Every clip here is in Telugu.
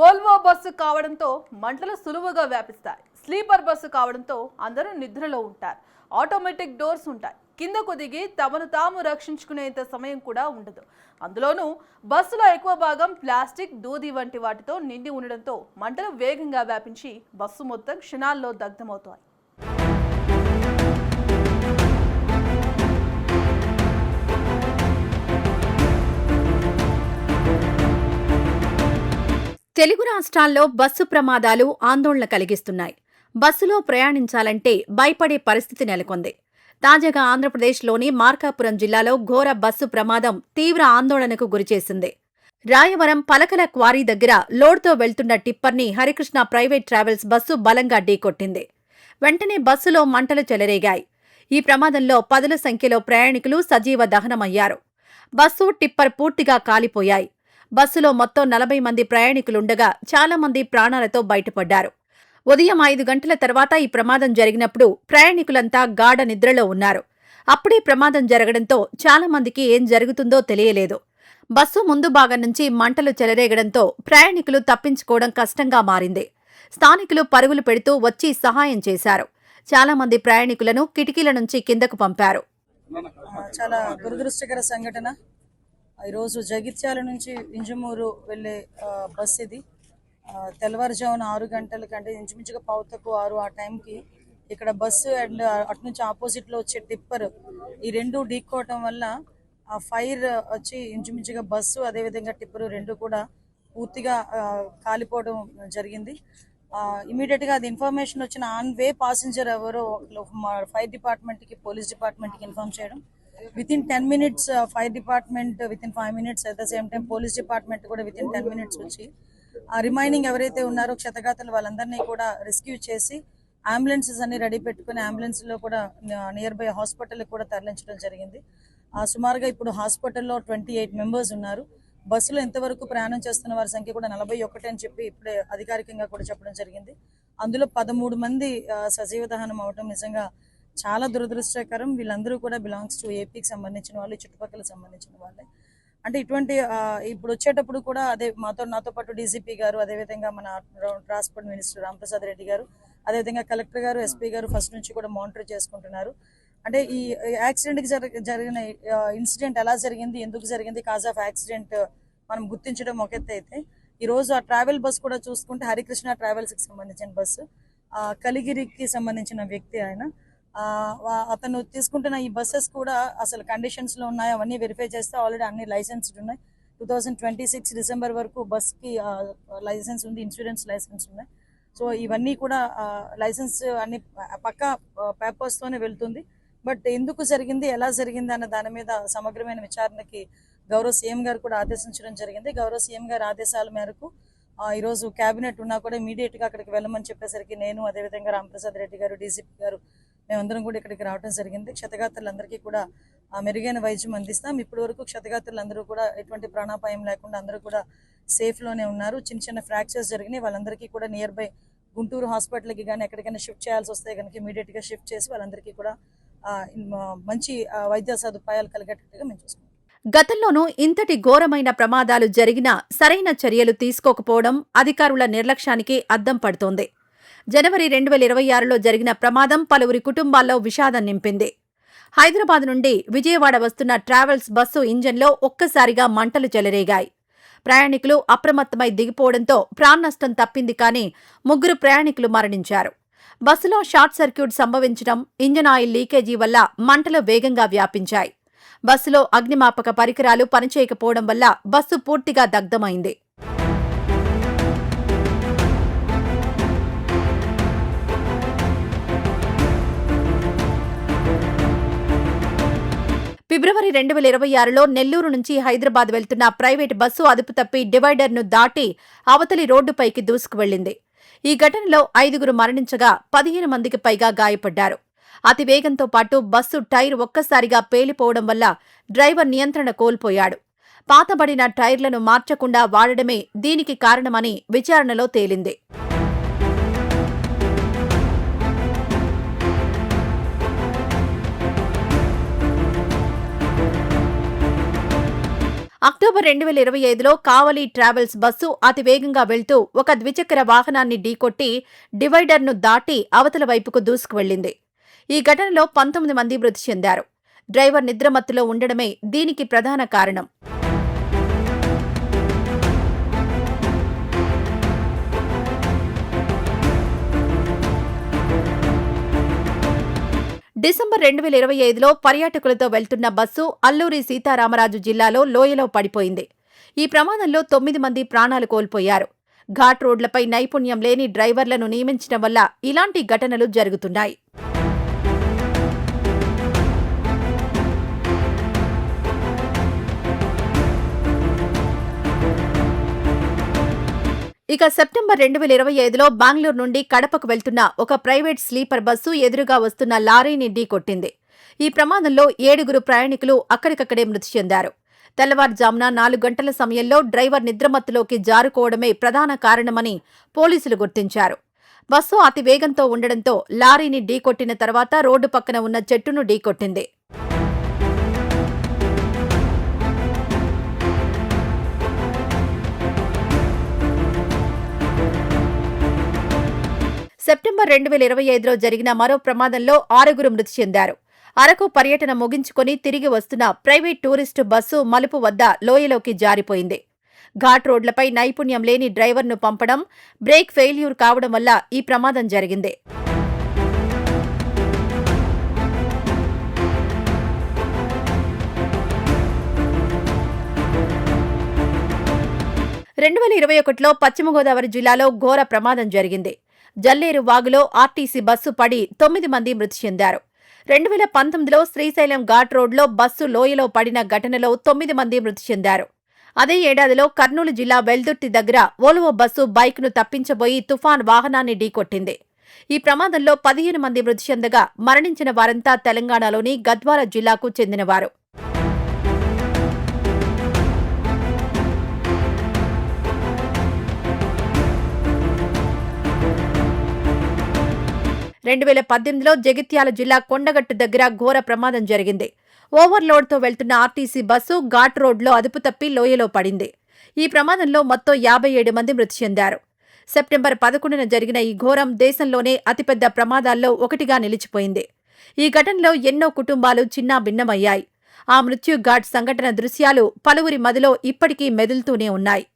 వోల్వో బస్సు కావడంతో మంటలు సులువుగా వ్యాపిస్తాయి. స్లీపర్ బస్సు కావడంతో అందరూ నిద్రలో ఉంటారు. ఆటోమేటిక్ డోర్స్ ఉంటాయి. కిందకు దిగి తమను తాము రక్షించుకునేంత సమయం కూడా ఉండదు. అందులోనూ బస్సులో ఎక్కువ భాగం ప్లాస్టిక్, దూది వంటి వాటితో నిండి ఉండడంతో మంటలు వేగంగా వ్యాపించి బస్సు మొత్తం క్షణాల్లో దగ్ధమవుతాయి. తెలుగు రాష్ట్రాల్లో బస్సు ప్రమాదాలు ఆందోళన కలిగిస్తున్నాయి. బస్సులో ప్రయాణించాలంటే భయపడే పరిస్థితి నెలకొంది. తాజాగా ఆంధ్రప్రదేశ్లోని మార్కాపురం జిల్లాలో ఘోర బస్సు ప్రమాదం తీవ్ర ఆందోళనకు గురిచేసింది. రాయవరం పలకల క్వారీ దగ్గర లోడ్తో వెళ్తున్న టిప్పర్ని హరికృష్ణ ప్రైవేట్ ట్రావెల్స్ బస్సు బలంగా ఢీకొట్టింది. వెంటనే బస్సులో మంటలు చెలరేగాయి. ఈ ప్రమాదంలో పదుల సంఖ్యలో ప్రయాణికులు సజీవ దహనమయ్యారు. బస్సు, టిప్పర్ పూర్తిగా కాలిపోయాయి. బస్సులో మొత్తం 40 మంది ప్రయాణికులుండగా చాలా మంది ప్రాణాలతో బయటపడ్డారు. ఉదయం 5 గంటల తర్వాత ఈ ప్రమాదం జరిగినప్పుడు ప్రయాణికులంతా గాఢ నిద్రలో ఉన్నారు. అప్పుడే ప్రమాదం జరగడంతో చాలా మందికి ఏం జరుగుతుందో తెలియలేదు. బస్సు ముందు భాగం నుంచి మంటలు చెలరేగడంతో ప్రయాణికులు తప్పించుకోవడం కష్టంగా మారింది. స్థానికులు పరుగులు పెడుతూ వచ్చి సహాయం చేశారు. చాలా మంది ప్రయాణికులను కిటికీల నుంచి కిందకు పంపారు. చాలా దురదృష్టకర సంఘటన. ఈరోజు జగిత్యాల నుంచి ఇంజమూరు వెళ్ళే బస్ ఇది. తెల్లవారుజామున 6 గంటల కంటే ఇంచుమించుగా 5:15 ఆ టైంకి ఇక్కడ బస్సు అండ్ అటు నుంచి ఆపోజిట్లో వచ్చే టిప్పర్ ఈ రెండు ఢీక్కోవటం వల్ల ఆ ఫైర్ వచ్చి ఇంచుమించుగా బస్సు అదేవిధంగా టిప్పర్ రెండు కూడా పూర్తిగా కాలిపోవడం జరిగింది. ఇమీడియట్గా అది ఇన్ఫర్మేషన్ వచ్చిన ఆన్ వే పాసెంజర్ ఎవరో ఫైర్ డిపార్ట్మెంట్కి, పోలీస్ డిపార్ట్మెంట్కి ఇన్ఫార్మ్ చేయడం. Within 10 minutes fire department, within 5 minutes at the same time police department కూడా వితిన్ 10 minutes వచ్చి ఆ రిమైనింగ్ ఎవరైతే ఉన్నారో క్షతగాతులు వాళ్ళందరినీ కూడా రెస్క్యూ చేసి అంబులెన్సెస్ అన్ని రెడీ పెట్టుకుని అంబులెన్స్లో కూడా నియర్ బై హాస్పిటల్కి కూడా తరలించడం జరిగింది. సుమారుగా ఇప్పుడు హాస్పిటల్లో 28 members ఉన్నారు. బస్సులో ఎంతవరకు ప్రయాణం చేస్తున్న వారి సంఖ్య కూడా 41 అని చెప్పి ఇప్పుడే అధికారికంగా కూడా చెప్పడం జరిగింది. అందులో 13 మంది సజీవ దహనం అవడం నిజంగా చాలా దురదృష్టకరం. వీళ్ళందరూ కూడా బిలాంగ్స్ టు ఏపీకి సంబంధించిన వాళ్ళు, చుట్టుపక్కల సంబంధించిన వాళ్ళే. అంటే ఇటువంటి ఇప్పుడు వచ్చేటప్పుడు కూడా అదే నాతో పాటు డీజీపీ గారు, అదేవిధంగా మన ట్రాన్స్పోర్ట్ మినిస్టర్ రాంప్రసాద్ రెడ్డి గారు, అదేవిధంగా కలెక్టర్ గారు, ఎస్పీ గారు ఫస్ట్ నుంచి కూడా మానిటర్ చేసుకుంటున్నారు. అంటే ఈ యాక్సిడెంట్కి జరిగిన ఇన్సిడెంట్ ఎలా జరిగింది, ఎందుకు జరిగింది, కాజ్ ఆఫ్ యాక్సిడెంట్ మనం గుర్తించడం ఒక ఎత్తు అయితే, ఈరోజు ఆ ట్రావెల్ బస్ కూడా చూసుకుంటే హరికృష్ణ ట్రావెల్స్కి సంబంధించిన బస్సు, కలిగిరికి సంబంధించిన వ్యక్తి ఆయన. అతను తీసుకుంటున్న ఈ బస్సెస్ కూడా అసలు కండిషన్స్లో ఉన్నాయి అవన్నీ వెరిఫై చేస్తే ఆల్రెడీ అన్ని లైసెన్స్డ్ ఉన్నాయి. 2026 డిసెంబర్ వరకు బస్కి లైసెన్స్ ఉంది, ఇన్సూరెన్స్ లైసెన్స్ ఉన్నాయి. సో ఇవన్నీ కూడా లైసెన్స్ అన్ని పక్కా పేపర్స్తోనే వెళ్తుంది. బట్ ఎందుకు జరిగింది, ఎలా జరిగింది అన్న దాని మీద సమగ్రమైన విచారణకి గౌరవ సీఎం గారు కూడా ఆదేశించడం జరిగింది. గౌరవ సీఎం గారి ఆదేశాల మేరకు ఈరోజు క్యాబినెట్ ఉన్నా కూడా ఇమీడియట్గా అక్కడికి వెళ్ళమని చెప్పేసరికి నేను, అదేవిధంగా రాంప్రసాద్ రెడ్డి గారు, డీజీపీ గారు మేమందరం కూడా ఇక్కడికి రావడం జరిగింది. క్షతగాత్రులందరికీ కూడా మెరుగైన వైద్యం అందిస్తాం. ఇప్పటి వరకు క్షతగాత్రులందరూ కూడా ఎటువంటి ప్రాణాపాయం లేకుండా అందరూ కూడా సేఫ్లోనే ఉన్నారు. చిన్న చిన్న ఫ్రాక్చర్స్ జరిగినాయి. వాళ్ళందరికీ కూడా నియర్ బై గుంటూరు హాస్పిటల్కి కానీ ఎక్కడికైనా షిఫ్ట్ చేయాల్సి వస్తే కనుక ఇమీడియట్గా షిఫ్ట్ చేసి వాళ్ళందరికీ కూడా మంచి వైద్య సదుపాయాలు కలిగేటట్టుగా మేము చూసుకుంటాం. గతంలోనూ ఇంతటి ఘోరమైన ప్రమాదాలు జరిగినా సరైన చర్యలు తీసుకోకపోవడం అధికారుల నిర్లక్ష్యానికి అద్దం పడుతోంది. జనవరి 2026లో జరిగిన ప్రమాదం పలువురి కుటుంబాల్లో విషాదం నింపింది. హైదరాబాద్ నుండి విజయవాడ వస్తున్న ట్రావెల్స్ బస్సు ఇంజన్లో ఒక్కసారిగా మంటలు చెలరేగాయి. ప్రయాణికులు అప్రమత్తమై దిగిపోవడంతో ప్రాణనష్టం తప్పింది. కానీ 3 ప్రయాణికులు మరణించారు. బస్సులో షార్ట్ సర్క్యూట్ సంభవించడం, ఇంజన్ ఆయిల్ లీకేజీ వల్ల మంటలు వేగంగా వ్యాపించాయి. బస్సులో అగ్నిమాపక పరికరాలు పనిచేయకపోవడం వల్ల బస్సు పూర్తిగా దగ్ధమైంది. ఫిబ్రవరి 2026లో నెల్లూరు నుంచి హైదరాబాద్ వెళ్తున్న ప్రైవేట్ బస్సు అదుపు తప్పి డివైడర్ను దాటి అవతలి రోడ్డుపైకి దూసుకువెళ్లింది. ఈ ఘటనలో 5 మరణించగా 15 మందికి పైగా గాయపడ్డారు. అతివేగంతో పాటు బస్సు టైర్ ఒక్కసారిగా పేలిపోవడం వల్ల డ్రైవర్ నియంత్రణ కోల్పోయాడు. పాతబడిన టైర్లను మార్చకుండా వాడడమే దీనికి కారణమని విచారణలో తేలింది. అక్టోబర్ 2025లో కావలి ట్రావెల్స్ బస్సు అతివేగంగా వెళ్తూ ఒక ద్విచక్ర వాహనాన్ని ఢీకొట్టి డివైడర్ను దాటి అవతల వైపుకు దూసుకువెళ్లింది. ఈ ఘటనలో 19 మంది మృతి చెందారు. డ్రైవర్ నిద్రమత్తులో ఉండడమే దీనికి ప్రధాన కారణం. డిసెంబర్ 2025లో పర్యాటకులతో వెళ్తున్న బస్సు అల్లూరి సీతారామరాజు జిల్లాలో లోయలో పడిపోయింది. ఈ ప్రమాదంలో 9 మంది ప్రాణాలు కోల్పోయారు. ఘాట్ రోడ్లపై నైపుణ్యం లేని డ్రైవర్లను నియమించడం వల్ల ఇలాంటి ఘటనలు జరుగుతున్నాయి. ఇక సెప్టెంబర్ 2025లో బెంగళూరు నుండి కడపకు వెళ్తున్న ఒక ప్రైవేట్ స్లీపర్ బస్సు ఎదురుగా వస్తున్న లారీని ఢీకొట్టింది. ఈ ప్రమాదంలో 7 ప్రయాణికులు అక్కడికక్కడే మృతి చెందారు. తెల్లవారుజామున 4 గంటల సమయంలో డ్రైవర్ నిద్రమత్తులోకి జారుకోవడమే ప్రధాన కారణమని పోలీసులు గుర్తించారు. బస్సు అతి వేగంతో ఉండడంతో లారీని ఢీకొట్టిన తర్వాత రోడ్డు పక్కన ఉన్న చెట్టును ఢీకొట్టింది. సెప్టెంబర్ 2025లో జరిగిన మరో ప్రమాదంలో 6 మృతి చెందారు. అరకు పర్యటన ముగించుకొని తిరిగి వస్తున్న ప్రైవేట్ టూరిస్టు బస్సు మలుపు వద్ద లోయలోకి జారిపోయింది. ఘాట్ రోడ్లపై నైపుణ్యం లేని డ్రైవర్ను పంపడం, బ్రేక్ ఫెయిల్యూర్ కావడం వల్ల ఈ ప్రమాదం జరిగింది. లో పశ్చిమ గోదావరి జిల్లాలో ఘోర ప్రమాదం జరిగింది. జల్లేరు వాగులో ఆర్టీసీ బస్సు పడి 9 మంది మృతి చెందారు. 2019లో శ్రీశైలం ఘాట్ రోడ్లో బస్సు లోయలో పడిన ఘటనలో 9 మంది మృతి చెందారు. అదే ఏడాదిలో కర్నూలు జిల్లా వెల్దుర్తి దగ్గర వోల్వో బస్సు బైక్ను తప్పించబోయి తుఫాన్ వాహనాన్ని ఢీకొట్టింది. ఈ ప్రమాదంలో 15 మంది మృతి చెందగా మరణించిన వారంతా తెలంగాణలోని గద్వాల జిల్లాకు చెందినవారు. లో జగిత్యాల జిల్లా కొండగట్టు దగ్గర ఘోర ప్రమాదం జరిగింది. ఓవర్లోడ్తో వెళ్తున్న ఆర్టీసీ బస్సు ఘాట్ రోడ్లో అదుపు తప్పి లోయలో పడింది. ఈ ప్రమాదంలో మొత్తం 57 మంది మృతి చెందారు. సెప్టెంబర్ 11న జరిగిన ఈ ఘోరం దేశంలోనే అతిపెద్ద ప్రమాదాల్లో ఒకటిగా నిలిచిపోయింది. ఈ ఘటనలో ఎన్నో కుటుంబాలు చిన్నాభిన్నమయ్యాయి. ఆ మృత్యు ఘాట్ సంఘటన దృశ్యాలు పలువురి మదిలో ఇప్పటికీ మెదులుతూనే ఉన్నాయి.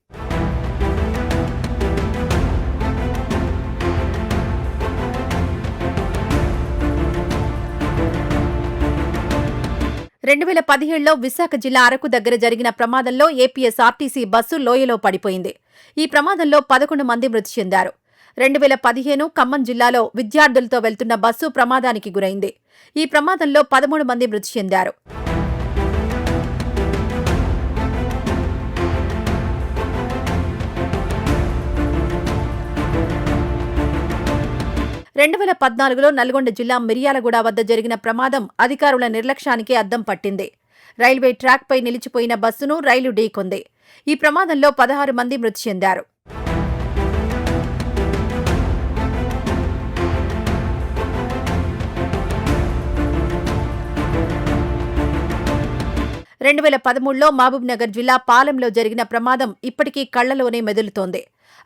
2017లో విశాఖ జిల్లా అరకు దగ్గర జరిగిన ప్రమాదంలో ఏపీఎస్ఆర్టీసీ బస్సు లోయలో పడిపోయింది. ఈ ప్రమాదంలో 11 మంది మృతి చెందారు. 2015 ఖమ్మం జిల్లాలో విద్యార్థులతో వెళ్తున్న బస్సు ప్రమాదానికి గురైంది. ఈ ప్రమాదంలో 13 మంది మృతి చెందారు. 2014లో నల్గొండ జిల్లా మిర్యాలగూడ వద్ద జరిగిన ప్రమాదం అధికారుల నిర్లక్ష్యానికి అద్దం పట్టింది. రైల్వే ట్రాక్పై నిలిచిపోయిన బస్సును రైలు ఢీకొంది. ఈ ప్రమాదంలో 16 మంది మృతి చెందారు. 2013లో మహబూబ్నగర్ జిల్లా పాలెంలో జరిగిన ప్రమాదం ఇప్పటికీ కళ్లలోనే మెదులుతోంది.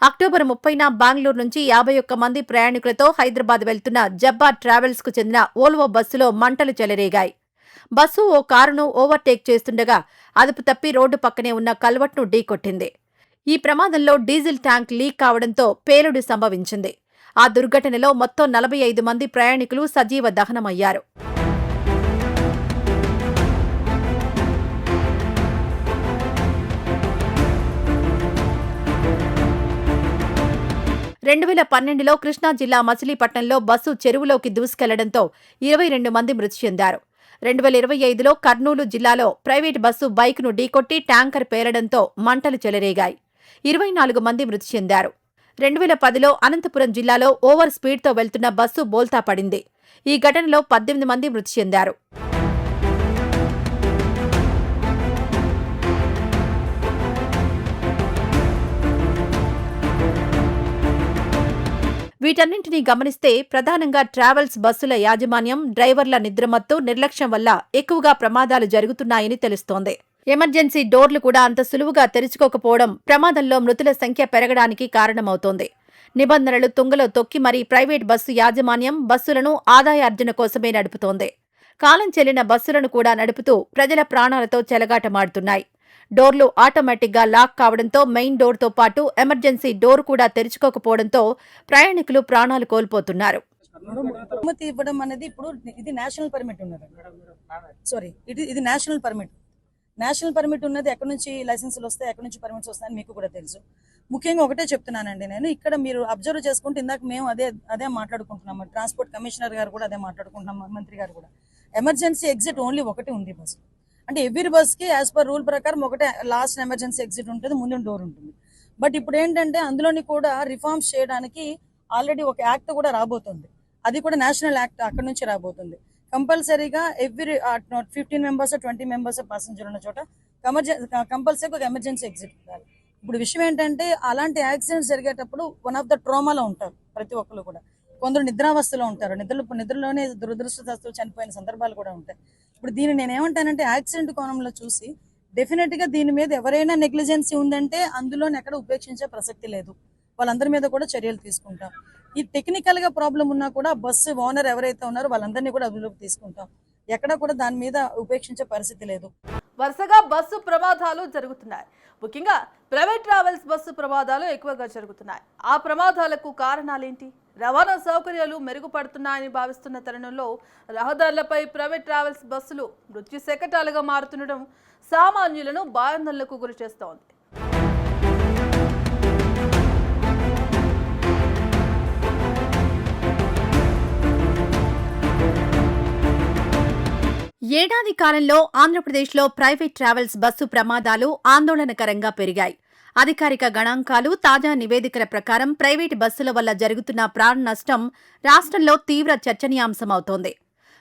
అక్టోబర్ 30న బెంగళూరు నుంచి 51 మంది ప్రయాణికులతో హైదరాబాద్ వెళ్తున్న జబ్బార్ ట్రావెల్స్ కు చెందిన వోల్వో బస్సులో మంటలు చెలరేగాయి. బస్సు ఓ కారును ఓవర్టేక్ చేస్తుండగా అదుపు తప్పి రోడ్డు పక్కనే ఉన్న కల్వర్ట్ను ఢీకొట్టింది. ఈ ప్రమాదంలో డీజిల్ ట్యాంక్ లీక్ కావడంతో పేలుడు సంభవించింది. ఆ దుర్ఘటనలో మొత్తం 45 మంది ప్రయాణికులు సజీవ దహనమయ్యారు. 2012లో కృష్ణా జిల్లా మచిలీపట్నంలో బస్సు చెరువులోకి దూసుకెళ్లడంతో 22 మంది మృతి చెందారు. 2025లో కర్నూలు జిల్లాలో ప్రైవేటు బస్సు బైక్ను ఢీకొట్టి ట్యాంకర్ పేలడంతో మంటలు చెలరేగాయి. 24 మంది మృతి చెందారు. 2010లో అనంతపురం జిల్లాలో ఓవర్ స్పీడ్తో వెళ్తున్న బస్సు బోల్తా పడింది. ఈ ఘటనలో 18 మంది మృతి చెందారు. వీటన్నింటినీ గమనిస్తే ప్రధానంగా ట్రావెల్స్ బస్సుల యాజమాన్యం, డ్రైవర్ల నిద్రమత్తు, నిర్లక్ష్యం వల్ల ఎక్కువగా ప్రమాదాలు జరుగుతున్నాయని తెలుస్తోంది. ఎమర్జెన్సీ డోర్లు కూడా అంత సులువుగా తెరుచుకోకపోవడం ప్రమాదంలో మృతుల సంఖ్య పెరగడానికి కారణమవుతోంది. నిబంధనలు తుంగలో తొక్కి మరీ ప్రైవేట్ బస్సు యాజమాన్యం బస్సులను ఆదాయార్జన కోసమే నడుపుతోంది. కాలం చెల్లిన బస్సులను కూడా నడుపుతూ ప్రజల ప్రాణాలతో చెలగాటమాడుతున్నాయి. డోర్లు ఆటోమేటిక్గా లాక్ కావడంతో మెయిన్ డోర్తో పాటు ఎమర్జెన్సీ డోర్ కూడా తెరుచుకోకపోవడంతో ప్రయాణికులు ప్రాణాలు కోల్పోతున్నారు. అనుమతి ఇవ్వడం అనేది ఇప్పుడు ఇది నేషనల్ పర్మిట్ ఉన్నది. ఇది నేషనల్ పర్మిట్ ఉన్నది. ఎక్కడి నుంచి లైసెన్సులు వస్తాయి, ఎక్కడి నుంచి పర్మిట్స్ వస్తాయని మీకు కూడా తెలుసు. ముఖ్యంగా ఒకటే చెప్తున్నానండి, నేను ఇక్కడ మీరు అబ్జర్వ్ చేసుకుంటే ఇందాక మేము అదే మాట్లాడుకుంటున్నాము. ట్రాన్స్పోర్ట్ కమిషనర్ గారు కూడా అదే మాట్లాడుకుంటున్నాం, మంత్రి గారు కూడా. ఎమర్జెన్సీ ఎగ్జిట్ ఓన్లీ ఒకటి ఉంది బస్. అంటే ఎవ్రీ బస్ కి యాజ్ పర్ రూల్ ప్రకారం ఒకటే లాస్ట్ ఎమర్జెన్సీ ఎగ్జిట్ ఉంటుంది, ముందు డోర్ ఉంటుంది. బట్ ఇప్పుడు ఏంటంటే అందులోని కూడా రిఫార్మ్స్ చేయడానికి ఆల్రెడీ ఒక యాక్ట్ కూడా రాబోతుంది. అది కూడా నేషనల్ యాక్ట్ అక్కడ నుంచి రాబోతుంది. కంపల్సరీగా ఎవ్రీ 15 మెంబర్స్ 20 మెంబర్స్ ప్యాసింజర్ ఉన్న చోట కంపల్సరీ ఒక ఎమర్జెన్సీ ఎగ్జిట్ ఉండాలి. ఇప్పుడు విషయం ఏంటంటే అలాంటి యాక్సిడెంట్స్ జరిగేటప్పుడు వన్ ఆఫ్ ద ట్రామాలో ఉంటారు ప్రతి ఒక్కరు కూడా. కొందరు నిద్రావస్థలో ఉంటారు, నిద్రలోనే దురదృష్టవశాత్తు చనిపోయిన సందర్భాలు కూడా ఉంటాయి. ఇప్పుడు దీన్ని నేను ఏమంటానంటే యాక్సిడెంట్ కోణంలో చూసి డెఫినెట్ గా దీని మీద ఎవరైనా నెగ్లిజెన్సీ ఉందంటే అందులోనే ఎక్కడ ఉపేక్షించే ప్రసక్తి లేదు. వాళ్ళందరి మీద కూడా చర్యలు తీసుకుంటాం. ఈ టెక్నికల్ గా ప్రాబ్లం ఉన్నా కూడా బస్సు ఓనర్ ఎవరైతే ఉన్నారో వాళ్ళందరినీ కూడా అదుపులోకి తీసుకుంటాం. ఎక్కడ కూడా దాని మీద ఉపేక్షించే పరిస్థితి లేదు. వరుసగా బస్సు ప్రమాదాలు జరుగుతున్నాయి. ముఖ్యంగా ప్రైవేట్ ట్రావెల్స్ బస్సు ప్రమాదాలు ఎక్కువగా జరుగుతున్నాయి. ఆ ప్రమాదాలకు కారణాలేంటి? రవాణా సౌకర్యాలు మెరుగుపడుతున్నాయని భావిస్తున్న తరుణంలో రహదారులపై ప్రైవేట్ ట్రావెల్స్ బస్సులు మృత్యు శకటాలుగా మారుతుండడం సామాన్యులను భయాందోళనకు గురి చేస్తోంది. ఏడాది కాలంలో ఆంధ్రప్రదేశ్లో ప్రైవేట్ ట్రావెల్స్ బస్సు ప్రమాదాలు ఆందోళనకరంగా పెరిగాయి. అధికారిక గణాంకాలు, తాజా నివేదికల ప్రకారం ప్రైవేటు బస్సుల వల్ల జరుగుతున్న ప్రాణ నష్టం రాష్ట్రంలో తీవ్ర చర్చనీయాంశమవుతోంది.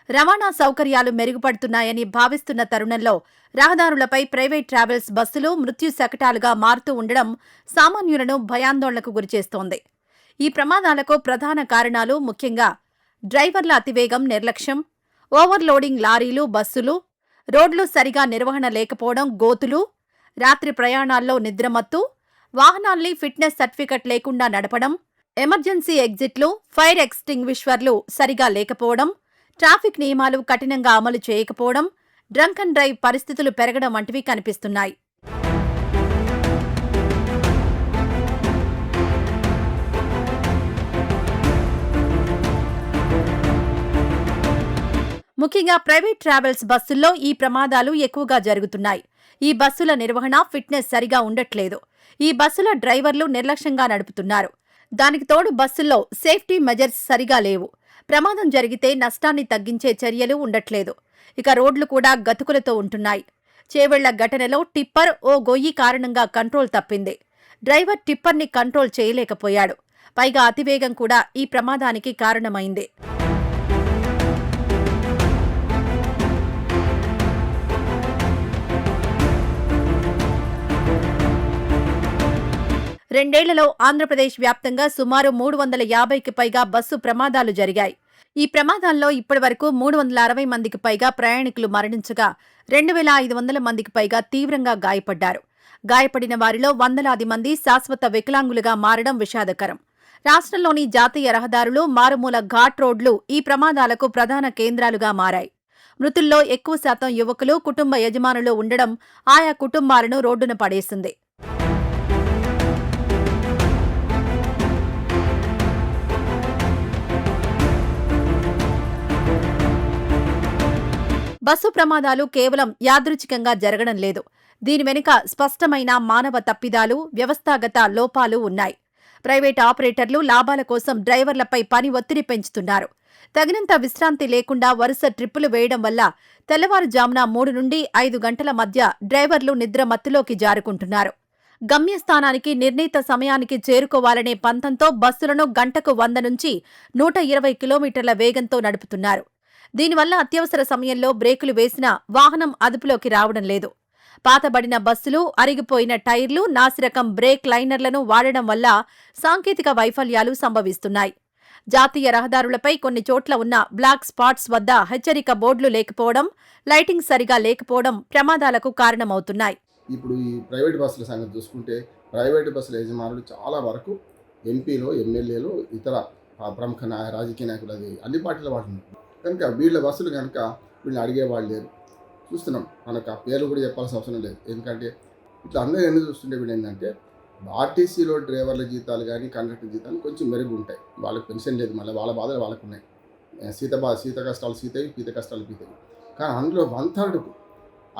రవాణా సౌకర్యాలు మెరుగుపడుతున్నాయని భావిస్తున్న తరుణంలో రహదారులపై ప్రైవేట్ ట్రావెల్స్ బస్సులు మృత్యు శకటాలుగా మారుతూ ఉండడం సామాన్యులను భయాందోళనకు గురిచేస్తోంది. ఈ ప్రమాదాలకు ప్రధాన కారణాలు ముఖ్యంగా డ్రైవర్ల అతివేగం, నిర్లక్ష్యం, ఓవర్లోడింగ్ లారీలు, బస్సులు, రోడ్లు సరిగా నిర్వహణ లేకపోవడం, గోతులు, రాత్రి ప్రయాణాల్లో నిద్రమత్తు, వాహనాల్ని ఫిట్నెస్ సర్టిఫికెట్ లేకుండా నడపడం, ఎమర్జెన్సీ ఎగ్జిట్లు, ఫైర్ ఎక్స్టింగ్విషర్లు సరిగా లేకపోవడం, ట్రాఫిక్ నియమాలు కఠినంగా అమలు చేయకపోవడం, డ్రంక్ అండ్ డ్రైవ్ పరిస్థితులు పెరగడం వంటివి కనిపిస్తున్నాయి. ముఖ్యంగా ప్రైవేట్ ట్రావెల్స్ బస్సుల్లో ఈ ప్రమాదాలు ఎక్కువగా జరుగుతున్నాయి. ఈ బస్సుల నిర్వహణ, ఫిట్నెస్ సరిగా ఉండట్లేదు. ఈ బస్సుల డ్రైవర్లు నిర్లక్ష్యంగా నడుపుతున్నారు. దానికి తోడు బస్సుల్లో సేఫ్టీ మెజర్స్ సరిగా లేవు. ప్రమాదం జరిగితే నష్టాన్ని తగ్గించే చర్యలు ఉండట్లేదు. ఇక రోడ్లు కూడా గతుకులతో ఉంటున్నాయి. చేవెళ్ల ఘటనలో టిప్పర్ ఓ గొయ్యి కారణంగా కంట్రోల్ తప్పింది. డ్రైవర్ టిప్పర్ని కంట్రోల్ చేయలేకపోయాడు. పైగా అతివేగం కూడా ఈ ప్రమాదానికి కారణమైంది. రెండేళ్లలో ఆంధ్రప్రదేశ్ వ్యాప్తంగా సుమారు 350కి పైగా బస్సు ప్రమాదాలు జరిగాయి. ఈ ప్రమాదాల్లో ఇప్పటివరకు 360 మందికి పైగా ప్రయాణికులు మరణించగా 2500 మందికి పైగా తీవ్రంగా గాయపడ్డారు. గాయపడిన వారిలో వందలాది మంది శాశ్వత వికలాంగులుగా మారడం విషాదకరం. రాష్ట్రంలోని జాతీయ రహదారులు, మారుమూల ఘాట్ రోడ్లు ఈ ప్రమాదాలకు ప్రధాన కేంద్రాలుగా మారాయి. మృతుల్లో ఎక్కువ శాతం యువకులు, కుటుంబ యజమానులు ఉండడం ఆయా కుటుంబాలను రోడ్డున పడేసింది. బస్సు ప్రమాదాలు కేవలం యాదృచ్ఛికంగా జరగడం లేదు. దీని వెనుక స్పష్టమైన మానవ తప్పిదాలు, వ్యవస్థాగత లోపాలు ఉన్నాయి. ప్రైవేట్ ఆపరేటర్లు లాభాల కోసం డ్రైవర్లపై పని ఒత్తిడి పెంచుతున్నారు. తగినంత విశ్రాంతి లేకుండా వరుస ట్రిప్పులు వేయడం వల్ల తెల్లవారుజామున 3 నుండి 5 గంటల మధ్య డ్రైవర్లు నిద్ర మత్తులోకి జారుకుంటున్నారు. గమ్యస్థానానికి నిర్ణీత సమయానికి చేరుకోవాలనే పంతంతో బస్సులను గంటకు 100 నుంచి 120 కిలోమీటర్ల వేగంతో నడుపుతున్నారు. దీనివల్ల అత్యవసర సమయంలో బ్రేకులు వేసినా వాహనం అదుపులోకి రావడం లేదు. పాతబడిన బస్సులు, అరిగిపోయిన టైర్లు, నాసిరకం బ్రేక్ లైనర్లను వాడడం వల్ల సాంకేతిక వైఫల్యాలు సంభవిస్తున్నాయి. జాతీయ రహదారులపై కొన్ని చోట్ల ఉన్న బ్లాక్ స్పాట్స్ వద్ద హెచ్చరిక బోర్డులు లేకపోవడం, లైటింగ్ సరిగా లేకపోవడం ప్రమాదాలకు కారణమవుతున్నాయి. ఇప్పుడు ఈ ప్రైవేట్ బస్సుల సంగతి చూసుకుంటే ప్రైవేట్ బస్సుల యజమానులు చాలా వరకు ఎంపీలు, ఎమ్మెల్యేలు, ఇతర ప్రముఖ రాజకీయ నాయకులు, అది అన్ని పార్టీల వాళ్ళు కనుక వీళ్ళ బస్సులు కనుక వీళ్ళని అడిగేవాళ్ళు లేరు. చూస్తున్నాం, మనకు ఆ పేర్లు కూడా చెప్పాల్సిన అవసరం లేదు. ఎందుకంటే ఇట్లా అందరూ ఎందుకు చూస్తుంటే వీళ్ళు ఏంటంటే ఆర్టీసీలో డ్రైవర్ల జీతాలు కానీ కండక్టర్ జీతాలు కొంచెం మెరుగు ఉంటాయి. వాళ్ళకి పెన్షన్ లేదు, మళ్ళీ వాళ్ళ బాధలు వాళ్ళకు ఉన్నాయి. శీత కష్టాలు సీతవి, పీత కష్టాలు పీతవి. కానీ అందులో 1/3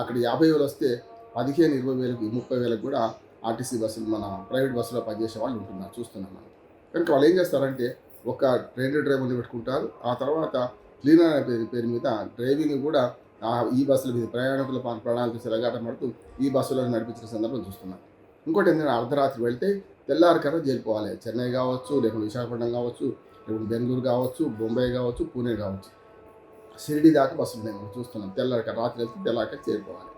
అక్కడ 50,000 వస్తే 15,000, 20,000, 30,000 కూడా ఆర్టీసీ బస్సులు మన ప్రైవేట్ బస్సులో పనిచేసే వాళ్ళు ఉంటున్నారు, చూస్తున్నాం మనం. కనుక వాళ్ళు ఏం చేస్తారంటే ఒక 2 డ్రైవర్ని పెట్టుకుంటారు. ఆ తర్వాత క్లీనర్ అనే పేరు మీద డ్రైవింగ్ కూడా ఈ బస్సుల మీద ప్రయాణికుల ప్రాణాలతో చెలగాట పడుతూ ఈ బస్సులను నడిపించిన సందర్భం చూస్తున్నాం. ఇంకోటి ఏంటంటే అర్ధరాత్రి వెళ్తే తెల్లారికల్లా చేరిపోవాలి. చెన్నై కావచ్చు, లేకుంటే విశాఖపట్నం కావచ్చు, లేకుంటే బెంగళూరు కావచ్చు, బొంబాయి కావచ్చు, పూణే కావచ్చు, షిరిడి దాకా బస్సులు మేము చూస్తున్నాం. రాత్రి వెళ్తే తెల్లారికల్లా చేరిపోవాలి.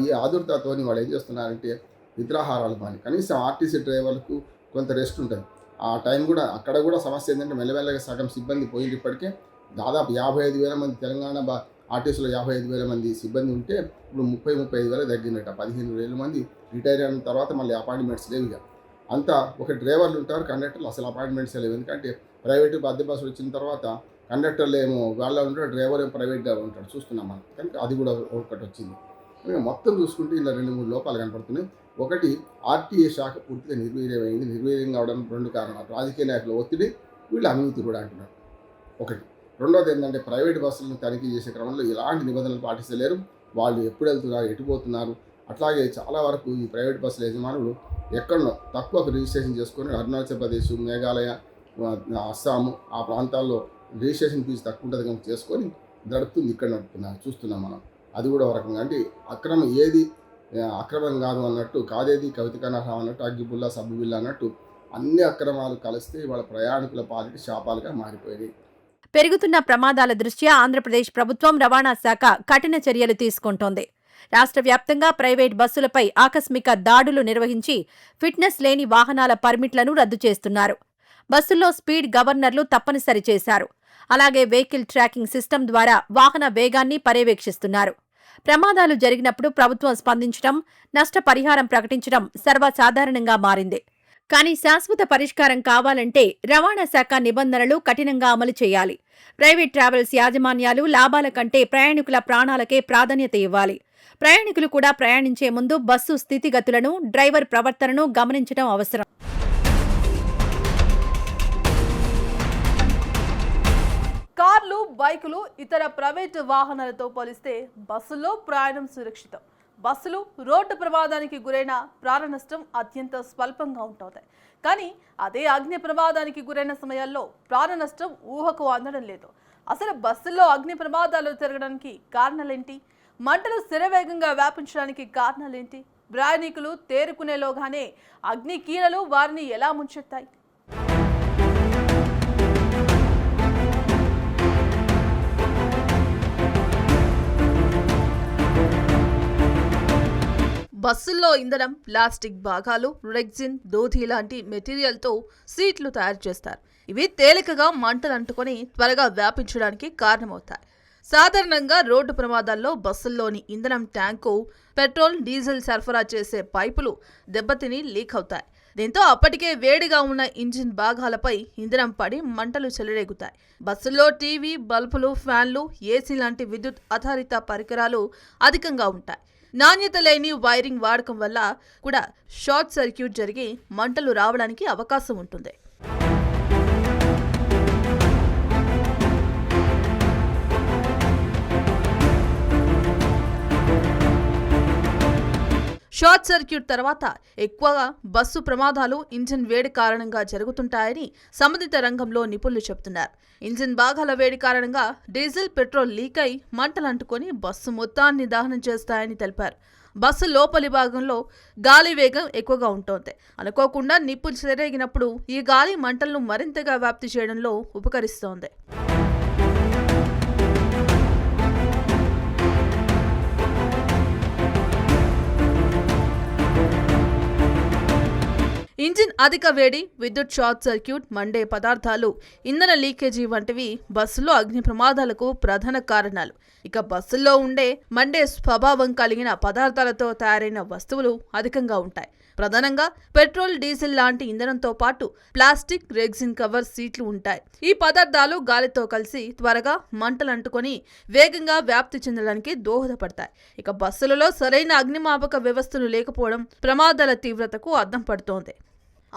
ఈ ఆదుర్తతోని వాళ్ళు ఏం చేస్తున్నారంటే నిద్రాహారాలు కానీ కనీసం ఆర్టీసీ డ్రైవర్లకు కొంత రెస్ట్ ఉంటుంది. ఆ టైం కూడా అక్కడ కూడా సమస్య ఏంటంటే మెల్లమెల్లగా సగం సిబ్బంది పోయింది. ఇప్పటికే దాదాపు 55,000 మంది తెలంగాణ ఆర్టీసీలో 55,000 మంది సిబ్బంది ఉంటే ఇప్పుడు 35,000 తగ్గినట్ట. 15,000 మంది రిటైర్ అయిన తర్వాత మళ్ళీ అపాయింట్మెంట్స్ లేవు. ఇక అంతా ఒక డ్రైవర్లు ఉంటారు, కండక్టర్లు అసలు అపాయింట్మెంట్స్ లేవు. ఎందుకంటే ప్రైవేటు అద్దె బస్సులు వచ్చిన తర్వాత కండక్టర్లు ఏమో వాళ్ళ ఉంటారు, డ్రైవర్ ఏమో ప్రైవేట్గా ఉంటాడు, చూస్తున్నాం మనం. కనుక అది కూడా ఒకటి వచ్చింది. మొత్తం చూసుకుంటే ఇలా 2-3 లోపాలు కనపడుతున్నాయి. ఒకటి, ఆర్టీఏ శాఖ పూర్తిగా నిర్వీర్యమైంది. నిర్వీర్యం కావడం 2 కారణాలు: రాజకీయ నాయకుల ఒత్తిడి, వీళ్ళు అవినీతి కూడా అంటున్నారు ఒకటి. రెండోది ఏంటంటే ప్రైవేట్ బస్సులను తనిఖీ చేసే క్రమంలో ఎలాంటి నిబంధనలు పాటిస్తలేరు. వాళ్ళు ఎప్పుడు వెళ్తున్నారు, ఎటుపోతున్నారు. అట్లాగే చాలా వరకు ఈ ప్రైవేట్ బస్సుల యజమానులు ఎక్కడో తక్కువకు రిజిస్ట్రేషన్ చేసుకొని అరుణాచల్ ప్రదేశ్, మేఘాలయ, అస్సాము ఆ ప్రాంతాల్లో రిజిస్ట్రేషన్ ఫీజు తక్కువ ఉంటుంది కనుక చేసుకొని నడుపుతుంది, ఇక్కడ నడుపుతున్నారు, చూస్తున్నాం మనం. అది కూడా ఒక రకంగా అంటే ఏది అక్రమం కాదు అన్నట్టు, కాదేది కవితకనహం అన్నట్టు, అగ్గిబుల్ల సబ్బుబిల్ల అన్నట్టు అన్ని అక్రమాలు కలిస్తే వాళ్ళ ప్రయాణికుల పాలిటి శాపాలుగా మారిపోయాయి. పెరుగుతున్న ప్రమాదాల దృష్ట్యా ఆంధ్రప్రదేశ్ ప్రభుత్వం రవాణా శాఖ కఠిన చర్యలు తీసుకుంటోంది. రాష్ట్ర వ్యాప్తంగా ప్రైవేట్ బస్సులపై ఆకస్మిక దాడులు నిర్వహించి ఫిట్నెస్ లేని వాహనాల పర్మిట్లను రద్దు చేస్తున్నారు. బస్సుల్లో స్పీడ్ గవర్నర్లు తప్పనిసరి చేశారు. అలాగే వెహికల్ ట్రాకింగ్ సిస్టమ్ ద్వారా వాహన వేగాన్ని పర్యవేక్షిస్తున్నారు. ప్రమాదాలు జరిగినప్పుడు ప్రభుత్వం స్పందించడం, నష్టపరిహారం ప్రకటించడం సర్వసాధారణంగా మారింది. కానీ శాశ్వత పరిష్కారం కావాలంటే రవాణా శాఖ నిబంధనలు కఠినంగా అమలు చేయాలి. ప్రైవేట్ ట్రావెల్స్ యాజమాన్యాలు లాభాల కంటే ప్రయాణికుల ప్రాణాలకే ప్రాధాన్యత ఇవ్వాలి. ప్రయాణికులు కూడా ప్రయాణించే ముందు బస్సు స్థితిగతులను, డ్రైవర్ ప్రవర్తనను గమనించడం అవసరం. కార్లు, బైకులు, ఇతర ప్రైవేటు వాహనాలతో పోలిస్తే బస్సుల్లో ప్రయాణం సురక్షితం. బస్సులు రోడ్డు ప్రమాదానికి గురైన ప్రాణ నష్టం అత్యంత స్వల్పంగా ఉంటుంది. కానీ అదే అగ్ని ప్రమాదానికి గురైన సమయాల్లో ప్రాణ నష్టం ఊహకు అందడం లేదు. అసలు బస్సుల్లో అగ్ని ప్రమాదాలు జరగడానికి కారణాలేంటి? మంటలు శరవేగంగా వ్యాపించడానికి కారణాలేంటి? ప్రయాణికులు తేరుకునేలోగానే అగ్ని కీలలు వారిని ఎలా ముంచెత్తాయి? బస్సుల్లో ఇంధనం, ప్లాస్టిక్ భాగాలు, రెగ్జిన్, దోధి లాంటి మెటీరియల్తో సీట్లు తయారు చేస్తారు. ఇవి తేలికగా మంటలు అంటుకొని త్వరగా వ్యాపించడానికి కారణమవుతాయి. సాధారణంగా రోడ్డు ప్రమాదాల్లో బస్సుల్లోని ఇంధనం ట్యాంకు, పెట్రోల్, డీజిల్ సరఫరా చేసే పైపులు దెబ్బతిని లీక్ అవుతాయి. దీంతో అప్పటికే వేడిగా ఉన్న ఇంజిన్ భాగాలపై ఇంధనం పడి మంటలు చెలరేగుతాయి. బస్సుల్లో టీవీ, బల్బులు, ఫ్యాన్లు, ఏసీ లాంటి విద్యుత్ ఆధారిత పరికరాలు అధికంగా ఉంటాయి. నాణ్యత లేని వైరింగ్ వాడకం వల్ల కూడా షార్ట్ సర్క్యూట్ జరిగి మంటలు రావడానికి అవకాశం ఉంటుంది. షార్ట్ సర్క్యూట్ తర్వాత ఎక్కువగా బస్సు ప్రమాదాలు ఇంజిన్ వేడి కారణంగా జరుగుతుంటాయని సంబంధిత రంగంలో నిపుణులు చెబుతున్నారు. ఇంజిన్ భాగాల వేడి కారణంగా డీజిల్, పెట్రోల్ లీక్ అయి మంటలంటుకొని బస్సు మొత్తాన్ని దహనం చేస్తాయని తెలిపారు. బస్సు లోపలి భాగంలో గాలి వేగం ఎక్కువగా ఉంటుంది. అనుకోకుండా నిప్పులు చెలరేగినప్పుడు ఈ గాలి మంటలను మరింతగా వ్యాప్తి చేయడంలో ఉపకరిస్తోంది. ఈ ఇంజిన్ అధిక వేడి, విద్యుత్ షార్ట్ సర్క్యూట్, మండే పదార్థాలు, ఇంధన లీకేజీ వంటివి బస్సులో అగ్ని ప్రమాదాలకు ప్రధాన కారణాలు. ఇక బస్సుల్లో ఉండే మండే స్వభావం కలిగిన పదార్థాలతో తయారైన వస్తువులు అధికంగా ఉంటాయి. ప్రధానంగా పెట్రోల్, డీజిల్ లాంటి ఇంధనంతో పాటు ప్లాస్టిక్, రెగ్జిన్ కవర్ సీట్లు ఉంటాయి. ఈ పదార్థాలు గాలితో కలిసి త్వరగా మంటలు అంటుకొని వేగంగా వ్యాప్తి చెందడానికి దోహదపడతాయి. ఇక బస్సులలో సరైన అగ్నిమాపక వ్యవస్థలు లేకపోవడం ప్రమాదాల తీవ్రతకు అద్దం పడుతోంది.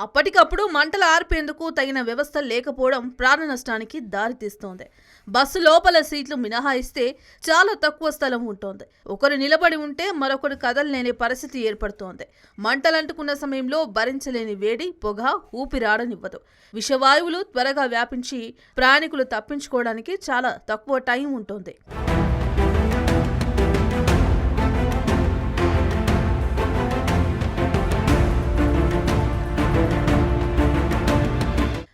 అప్పటికప్పుడు మంటలు ఆర్పేందుకు తగిన వ్యవస్థ లేకపోవడం ప్రాణ నష్టానికి దారితీస్తోంది. బస్సు లోపల సీట్లు మినహాయిస్తే చాలా తక్కువ స్థలం ఉంటుంది. ఒకరు నిలబడి ఉంటే మరొకరు కదలలేని పరిస్థితి ఏర్పడుతోంది. మంటలంటుకున్న సమయంలో భరించలేని వేడి, పొగ ఊపిరాడనివ్వదు. విషవాయువులు త్వరగా వ్యాపించి ప్రయాణికులు తప్పించుకోవడానికి చాలా తక్కువ టైం ఉంటుంది.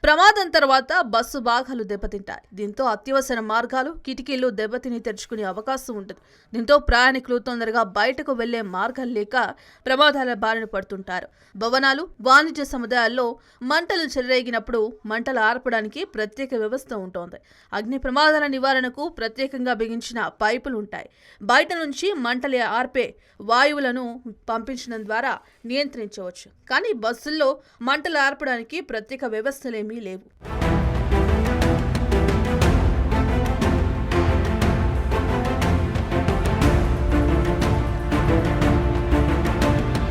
ప్రమాదం తర్వాత బస్సు భాగాలు దెబ్బతింటాయి. దీంతో అత్యవసర మార్గాలు, కిటికీలు దెబ్బతిని తెరుచుకునే అవకాశం ఉంటుంది. దీంతో ప్రయాణికులు తొందరగా బయటకు వెళ్లే మార్గాలు లేక ప్రమాదాల బారిన పడుతుంటారు. భవనాలు, వాణిజ్య సముదాయాల్లో మంటలు చెలరేగినప్పుడు మంటలు ఆర్పడానికి ప్రత్యేక వ్యవస్థ ఉంటుంది. అగ్ని ప్రమాదాల నివారణకు ప్రత్యేకంగా బిగించిన పైపులు ఉంటాయి. బయట నుంచి మంటలు ఆర్పే వాయువులను పంపించడం ద్వారా నియంత్రించవచ్చు. కానీ బస్సుల్లో మంటలు ఆర్పడానికి ప్రత్యేక వ్యవస్థలేమీ లేవు.